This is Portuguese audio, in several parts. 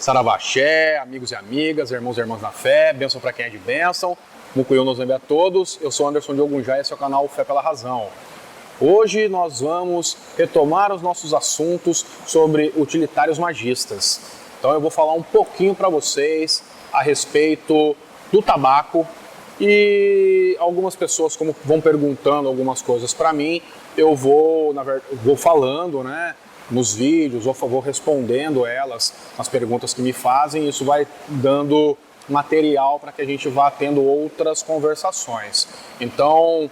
Saravaxé, amigos e amigas, irmãos e irmãs na fé, bênção para quem é de bênção, Mucuyu nos lembre a todos. Eu sou Anderson de Ogunjá e esse é o canal Fé pela Razão. Hoje nós vamos retomar os nossos assuntos sobre utilitários magistas. Então eu vou falar um pouquinho para vocês a respeito do tabaco e algumas pessoas como vão perguntando algumas coisas para mim, eu vou falando, né? Nos vídeos, ou vou respondendo elas, as perguntas que me fazem, e isso vai dando material para que a gente vá tendo outras conversações. Então,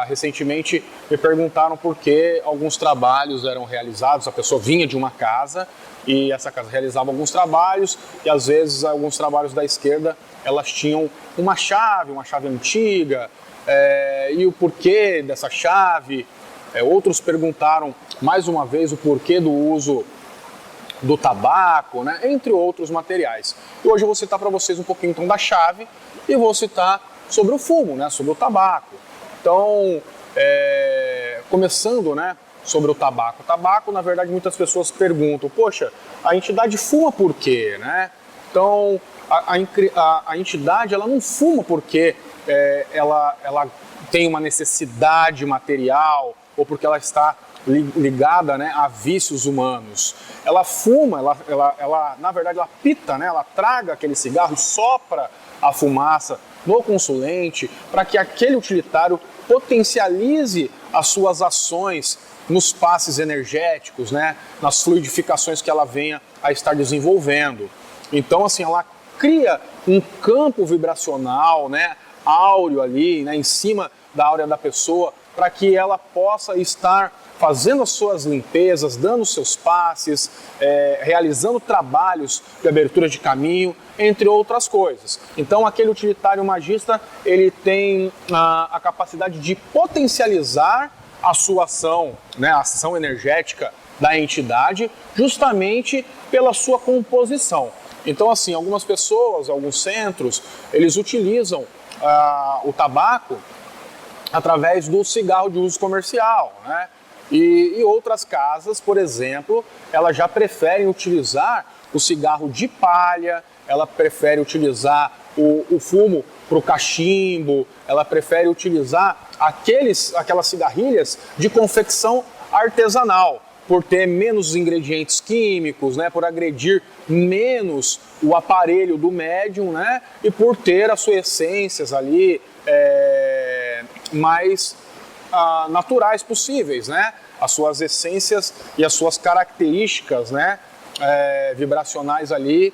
recentemente me perguntaram por que alguns trabalhos eram realizados, a pessoa vinha de uma casa e essa casa realizava alguns trabalhos e às vezes alguns trabalhos da esquerda elas tinham uma chave antiga, e o porquê dessa chave. Outros perguntaram mais uma vez o porquê do uso do tabaco, né? Entre outros materiais. E hoje eu vou citar para vocês um pouquinho então da chave e vou citar sobre o fumo, né? Sobre o tabaco. Então, começando, né? Sobre o tabaco. O tabaco, na verdade, muitas pessoas perguntam, poxa, a entidade fuma por quê, né? Então, a entidade ela não fuma porque ela tem uma necessidade material, ou porque ela está ligada, né, a vícios humanos. Ela fuma, ela na verdade, ela pita, né, ela traga aquele cigarro e sopra a fumaça no consulente para que aquele utilitário potencialize as suas ações nos passes energéticos, né, nas fluidificações que ela venha a estar desenvolvendo. Então, assim, ela cria um campo vibracional, né, áureo ali, né, em cima da áurea da pessoa, para que ela possa estar fazendo as suas limpezas, dando os seus passes, realizando trabalhos de abertura de caminho, entre outras coisas. Então, aquele utilitário magista, ele tem a capacidade de potencializar a sua ação, né, a ação energética da entidade, justamente pela sua composição. Então, assim, algumas pessoas, alguns centros, eles utilizam o tabaco através do cigarro de uso comercial, né? E outras casas, por exemplo, elas já preferem utilizar o cigarro de palha, ela prefere utilizar o fumo para o cachimbo, ela prefere utilizar aquelas cigarrilhas de confecção artesanal, por ter menos ingredientes químicos, né? Por agredir menos o aparelho do médium, né? E por ter as suas essências ali mais naturais possíveis, né? As suas essências e as suas características, né? Vibracionais ali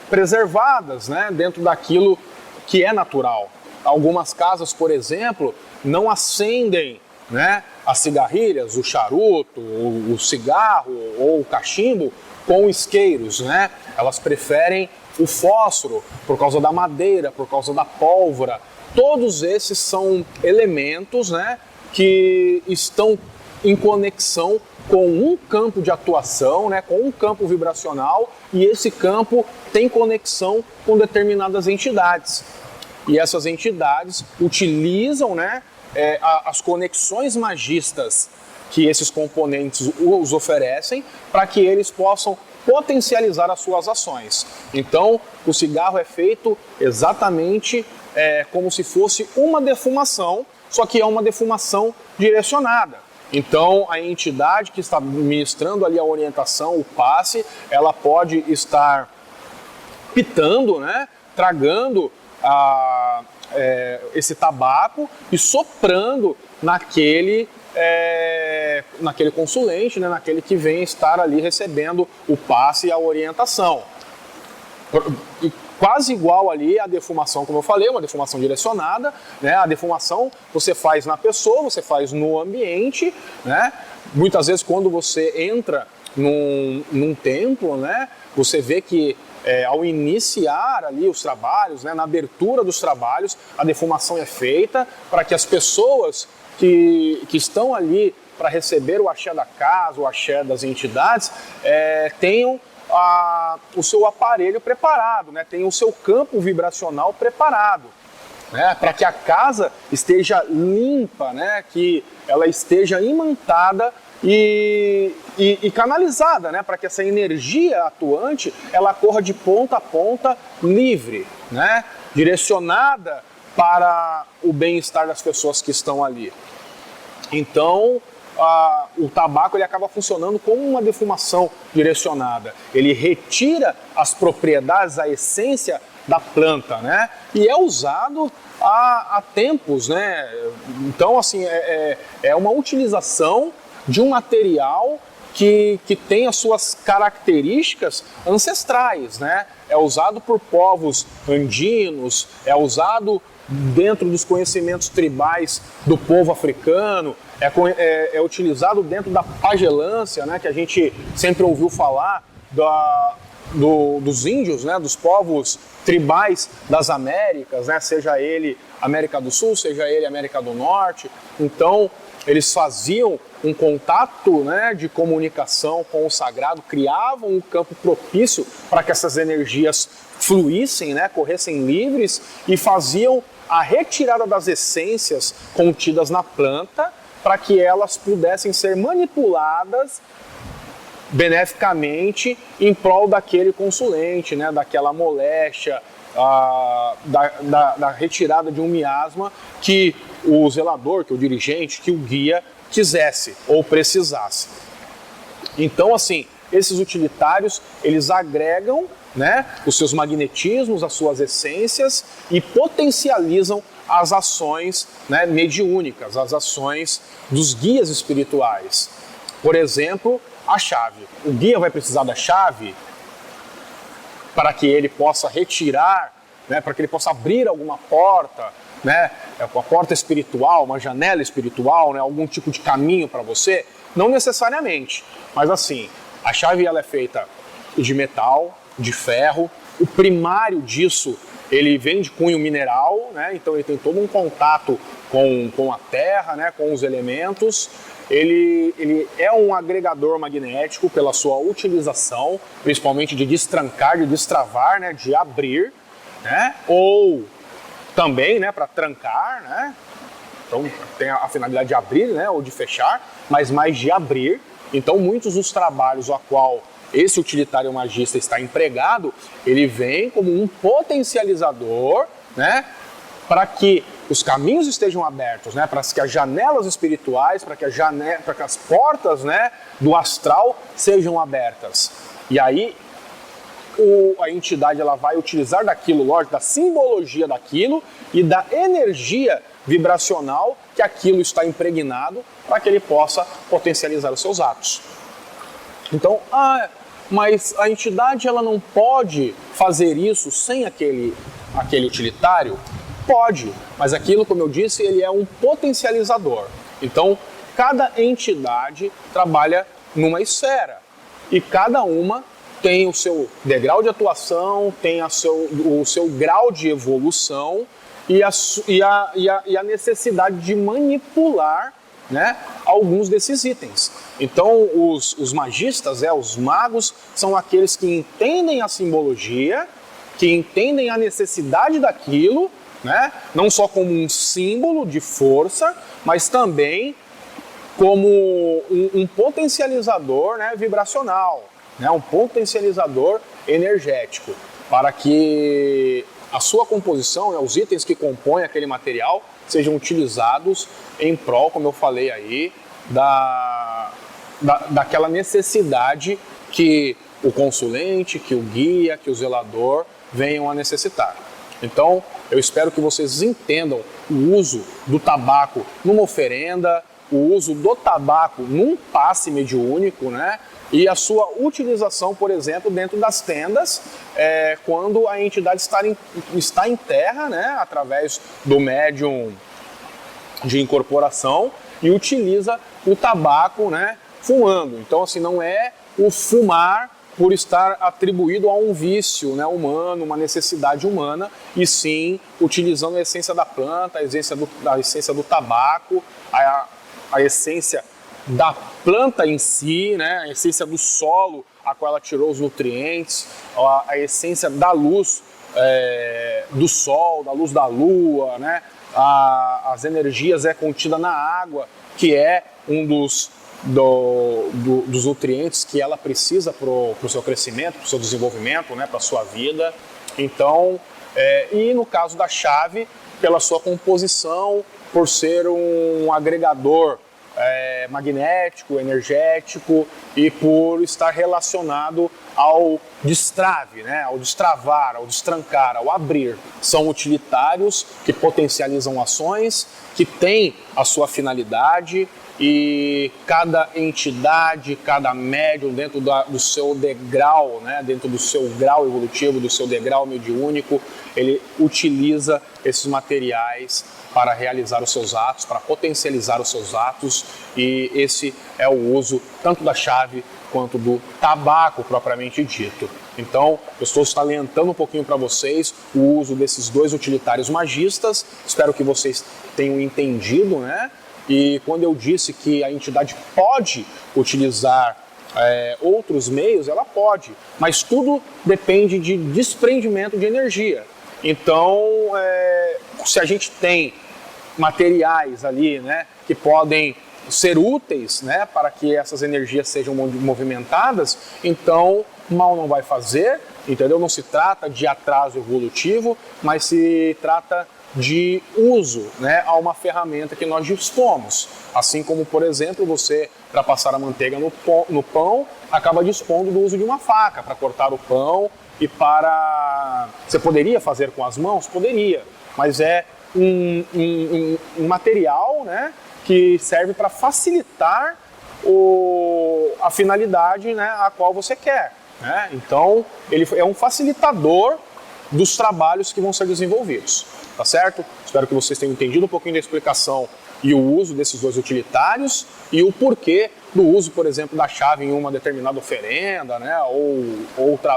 preservadas, né? Dentro daquilo que é natural. Algumas casas, por exemplo, não acendem, né, as cigarrilhas, o charuto, o cigarro ou o cachimbo com isqueiros, né? Elas preferem o fósforo por causa da madeira, por causa da pólvora. Todos esses são elementos, né, que estão em conexão com um campo de atuação, né, com um campo vibracional, e esse campo tem conexão com determinadas entidades. E essas entidades utilizam, né, as conexões magistas que esses componentes os oferecem para que eles possam potencializar as suas ações. Então, o cigarro é feito exatamente como se fosse uma defumação, só que é uma defumação direcionada. Então, a entidade que está ministrando ali a orientação, o passe, ela pode estar pitando, né, tragando esse tabaco e soprando naquele consulente, né, naquele que vem estar ali recebendo o passe e a orientação. E quase igual ali a defumação, como eu falei, uma defumação direcionada, né? A defumação você faz na pessoa, você faz no ambiente, né? Muitas vezes quando você entra num templo, né, você vê que ao iniciar ali os trabalhos, né, na abertura dos trabalhos, a defumação é feita para que as pessoas que estão ali para receber o axé da casa, o axé das entidades, tenham o seu aparelho preparado, né? Tenham o seu campo vibracional preparado, né? Para que a casa esteja limpa, né? Que ela esteja imantada e canalizada, né, para que essa energia atuante ela corra de ponta a ponta livre, né, direcionada para o bem-estar das pessoas que estão ali. Então, o tabaco ele acaba funcionando como uma defumação direcionada. Ele retira as propriedades, a essência da planta, né? E é usado há tempos, né? Então, assim, é uma utilização de um material que tem as suas características ancestrais, né? É usado por povos andinos, é usado dentro dos conhecimentos tribais do povo africano, é utilizado dentro da pagelância, né, que a gente sempre ouviu falar dos índios, né, dos povos tribais das Américas, né, seja ele América do Sul, seja ele América do Norte. Então, eles faziam um contato, né, de comunicação com o sagrado, criavam um campo propício para que essas energias fluíssem, né, corressem livres e faziam a retirada das essências contidas na planta para que elas pudessem ser manipuladas beneficamente em prol daquele consulente, né, daquela moléstia, da retirada de um miasma que o zelador, que o dirigente, que o guia quisesse ou precisasse. Então, assim, esses utilitários, eles agregam, né, os seus magnetismos, as suas essências e potencializam as ações, né, mediúnicas, as ações dos guias espirituais. Por exemplo, a chave. O guia vai precisar da chave para que ele possa retirar, né, para que ele possa abrir alguma porta, né, uma porta espiritual, uma janela espiritual, né, algum tipo de caminho para você? Não necessariamente, mas assim, a chave ela é feita de metal, de ferro. O primário disso, ele vem de cunho mineral, né? Então ele tem todo um contato com a terra, né? Com os elementos. Ele é um agregador magnético pela sua utilização, principalmente de destrancar, de destravar, né? De abrir, né? Ou também, né? Para trancar, né? Então tem a finalidade de abrir, né? Ou de fechar, mas mais de abrir. Então muitos dos trabalhos a qual esse utilitário magista está empregado, ele vem como um potencializador, né, para que os caminhos estejam abertos, né, para que as janelas espirituais, para que as portas, né, do astral sejam abertas. E aí a entidade ela vai utilizar daquilo, lógico, da simbologia daquilo e da energia vibracional que aquilo está impregnado para que ele possa potencializar os seus atos. Então, mas a entidade ela não pode fazer isso sem aquele utilitário? Pode, mas aquilo, como eu disse, ele é um potencializador. Então, cada entidade trabalha numa esfera e cada uma tem o seu degrau de atuação, tem o seu grau de evolução e a necessidade de manipular, né, alguns desses itens. Então, os magistas, os magos, são aqueles que entendem a simbologia, que entendem a necessidade daquilo, né, não só como um símbolo de força, mas também como um potencializador, né, vibracional, né, um potencializador energético, para que a sua composição, né, os itens que compõem aquele material, sejam utilizados em prol, como eu falei aí, daquela necessidade que o consulente, que o guia, que o zelador venham a necessitar. Então, eu espero que vocês entendam o uso do tabaco numa oferenda, o uso do tabaco num passe mediúnico, né? E a sua utilização, por exemplo, dentro das tendas, quando a entidade está em terra, né, através do médium de incorporação, e utiliza o tabaco, né, fumando. Então, assim, não é o fumar por estar atribuído a um vício, né, humano, uma necessidade humana, e sim utilizando a essência da planta, a essência do tabaco, a essência da planta em si, né, a essência do solo, a qual ela tirou os nutrientes, a essência da luz do sol, da luz da lua, né, as energias contida na água, que é um dos dos nutrientes que ela precisa para o seu crescimento, para o seu desenvolvimento, né, para a sua vida. Então, e no caso da chave, pela sua composição, por ser um agregador magnético, energético e por estar relacionado ao destrave, né? Ao destravar, ao destrancar, ao abrir. São utilitários que potencializam ações, que têm a sua finalidade e cada entidade, cada médium dentro do seu degrau, né? Dentro do seu grau evolutivo, do seu degrau mediúnico, ele utiliza esses materiais para realizar os seus atos, para potencializar os seus atos, e esse é o uso tanto da chave quanto do tabaco propriamente dito. Então, eu estou salientando um pouquinho para vocês o uso desses dois utilitários magistas, espero que vocês tenham entendido, né? E quando eu disse que a entidade pode utilizar outros meios, ela pode, mas tudo depende de desprendimento de energia. Então, se a gente tem materiais ali, né, que podem ser úteis, né, para que essas energias sejam movimentadas, então mal não vai fazer, entendeu? Não se trata de atraso evolutivo, mas se trata de uso, né, a uma ferramenta que nós dispomos. Assim como, por exemplo, você, para passar a manteiga no pão, acaba dispondo do uso de uma faca para cortar o pão e para... Você poderia fazer com as mãos? Poderia, mas é um material, né, que serve para facilitar a finalidade, né, a qual você quer, né? Então, ele é um facilitador dos trabalhos que vão ser desenvolvidos, tá certo? Espero que vocês tenham entendido um pouquinho da explicação e o uso desses dois utilitários e o porquê do uso, por exemplo, da chave em uma determinada oferenda, né, ou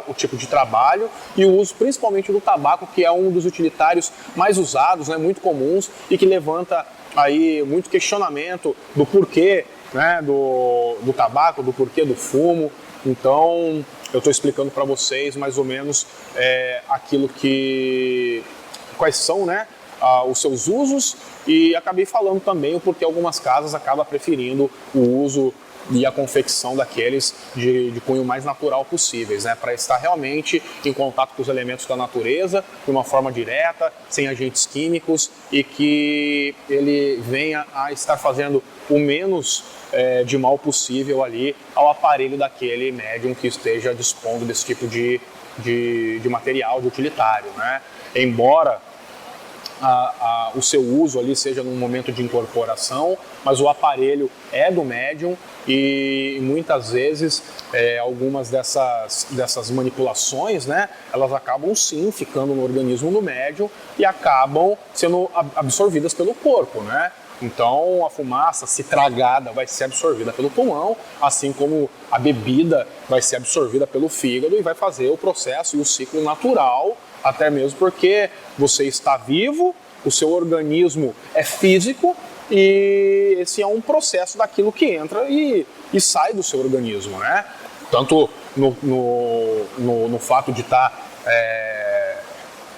o tipo de trabalho, e o uso principalmente do tabaco, que é um dos utilitários mais usados, né, muito comuns, e que levanta aí muito questionamento do porquê, né, do tabaco, do porquê do fumo. Então, eu estou explicando para vocês mais ou menos quais são, né, os seus usos, e acabei falando também o porquê algumas casas acabam preferindo o uso e a confecção daqueles de cunho mais natural possíveis, né, para estar realmente em contato com os elementos da natureza de uma forma direta, sem agentes químicos, e que ele venha a estar fazendo o menos de mal possível ali ao aparelho daquele médium que esteja dispondo desse tipo de material, de utilitário, né? Embora o seu uso ali seja num momento de incorporação, mas o aparelho é do médium e muitas vezes algumas dessas manipulações, né, elas acabam sim ficando no organismo do médium e acabam sendo absorvidas pelo corpo, né? Então a fumaça, se tragada, vai ser absorvida pelo pulmão, assim como a bebida vai ser absorvida pelo fígado e vai fazer o processo e o ciclo natural, até mesmo porque você está vivo, o seu organismo é físico e esse é um processo daquilo que entra e sai do seu organismo, né? Tanto no fato de estar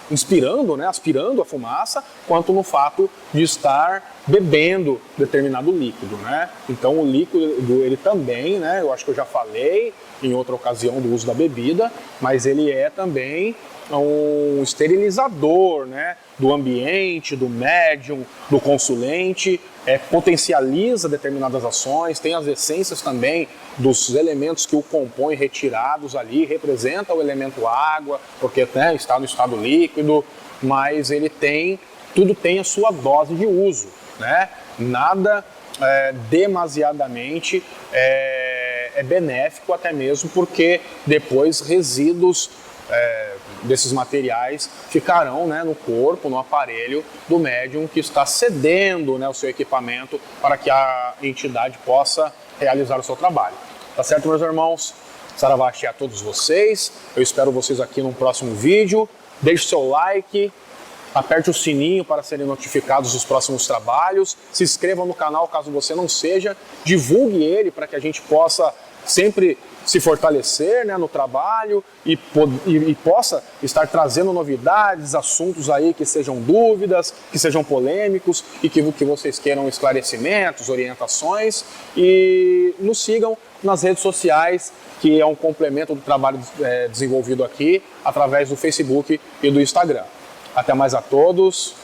inspirando, né, aspirando a fumaça, quanto no fato de estar bebendo determinado líquido, né? Então o líquido, ele também, né, eu acho que eu já falei em outra ocasião do uso da bebida, mas ele é também um esterilizador, né, do ambiente, do médium, do consulente, potencializa determinadas ações, tem as essências também dos elementos que o compõem retirados ali, representa o elemento água, porque, né, está no estado líquido, mas tudo tem a sua dose de uso, né? Nada demasiadamente é benéfico, até mesmo porque depois resíduos desses materiais ficarão, né, no corpo, no aparelho do médium que está cedendo, né, o seu equipamento para que a entidade possa realizar o seu trabalho. Tá certo, meus irmãos? Saravá Axé a todos vocês. Eu espero vocês aqui num próximo vídeo. Deixe seu like, aperte o sininho para serem notificados dos próximos trabalhos. Se inscreva no canal caso você não seja. Divulgue ele para que a gente possa sempre se fortalecer, né, no trabalho e possa estar trazendo novidades, assuntos aí que sejam dúvidas, que sejam polêmicos e que vocês queiram esclarecimentos, orientações, e nos sigam nas redes sociais, que é um complemento do trabalho desenvolvido aqui através do Facebook e do Instagram. Até mais a todos.